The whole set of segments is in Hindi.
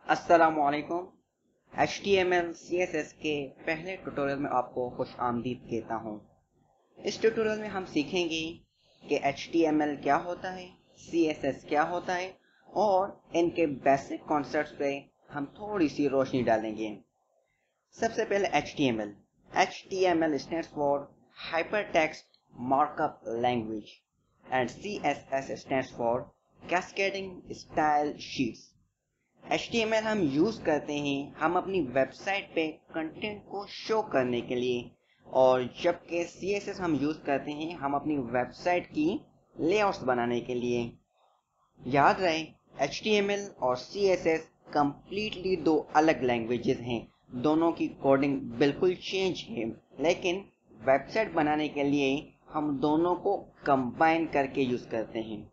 अस्सलामुअलैकुम। HTML CSS के पहले ट्यूटोरियल में आपको खुश आमदीद कहता हूँ। इस ट्यूटोरियल में हम सीखेंगे कि HTML क्या होता है, CSS क्या होता है और इनके बेसिक कॉन्सेप्ट्स पे हम थोड़ी सी रोशनी डालेंगे। सबसे पहले HTML। HTML stands for Hypertext Markup Language and CSS stands for Cascading Style Sheets। HTML हम यूज करते हैं हम अपनी वेबसाइट पे कंटेंट को शो करने के लिए, और जबकि CSS हम यूज करते हैं हम अपनी वेबसाइट की लेआउट्स बनाने के लिए। याद रहे, HTML और CSS कंप्लीटली दो अलग लैंग्वेजेस हैं, दोनों की कोडिंग बिल्कुल चेंज है, लेकिन वेबसाइट बनाने के लिए हम दोनों को कंबाइन करके यूज करते हैं।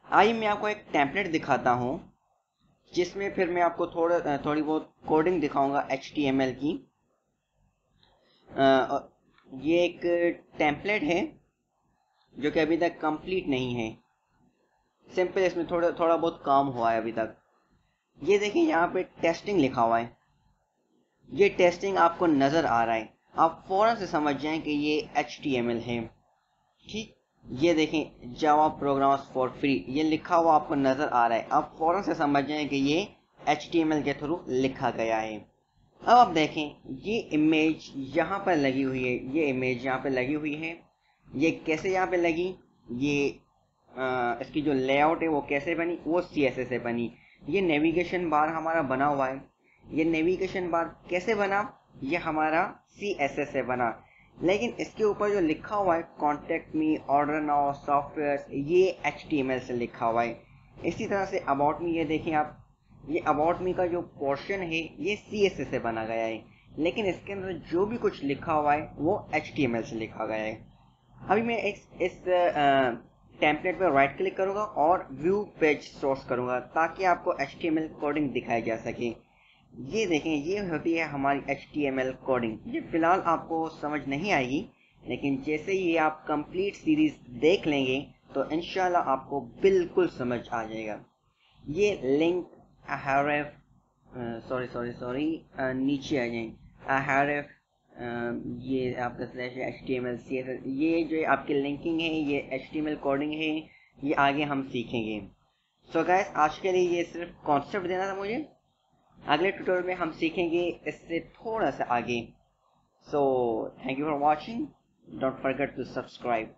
आइए मैं आपको एक टेम्पलेट दिखाता हूँ जिसमें फिर मैं आपको थोड़ी बहुत कोडिंग दिखाऊंगा HTML की। ये एक टेम्पलेट है जो कि अभी तक कंप्लीट नहीं है, सिंपल इसमें थोड़ा बहुत काम हुआ है अभी तक। ये देखें, यहाँ पे टेस्टिंग लिखा हुआ है। ये टेस्टिंग आपको नज़र आ रहा है, आप फौरन से समझ जाएं कि ये HTML है। ठीक, ये देखें, जावा प्रोग्राम्स फॉर फ्री ये लिखा हुआ आपको नज़र आ रहा है, आप फौरन से समझ जाएं कि ये HTML के थ्रू लिखा गया है। अब आप देखें, ये इमेज यहाँ पर लगी हुई है, ये इमेज यहाँ पर लगी हुई है। ये कैसे यहाँ पे लगी, ये इसकी जो लेआउट है वो कैसे बनी, वो CSS से बनी। ये नेविगेशन बार हमारा बना हुआ है, ये नेविगेशन बार कैसे बना, ये हमारा CSS से बना। लेकिन इसके ऊपर जो लिखा हुआ है contact me, order now, software, ये HTML से लिखा हुआ है। इसी तरह से अबाउट मी, ये देखें आप, ये अबाउट मी का जो पोर्शन है ये CSS से बना गया है, लेकिन इसके अंदर जो भी कुछ लिखा हुआ है वो HTML से लिखा गया है। अभी मैं इस टेम्पलेट पर राइट क्लिक करूंगा और व्यू पेज सोर्स करूंगा ताकि आपको HTML कोडिंग दिखाई जा सके। ये देखें, ये होती है हमारी HTML कोडिंग। ये फिलहाल आपको समझ नहीं आएगी, लेकिन जैसे ही आप कंप्लीट सीरीज देख लेंगे तो इंशाल्लाह आपको बिल्कुल समझ आ जाएगा। ये लिंक href, सॉरी नीचे आ जाए href, ये आपका स्लैश HTML CSS, ये जो आपकी लिंकिंग है ये HTML कोडिंग है, ये आगे हम सीखेंगे। सो गाइस, आज के लिए ये सिर्फ कॉन्सेप्ट देना था मुझे। अगले ट्यूटोरियल में हम सीखेंगे इससे थोड़ा सा आगे। So thank you for watching, don't forget to subscribe.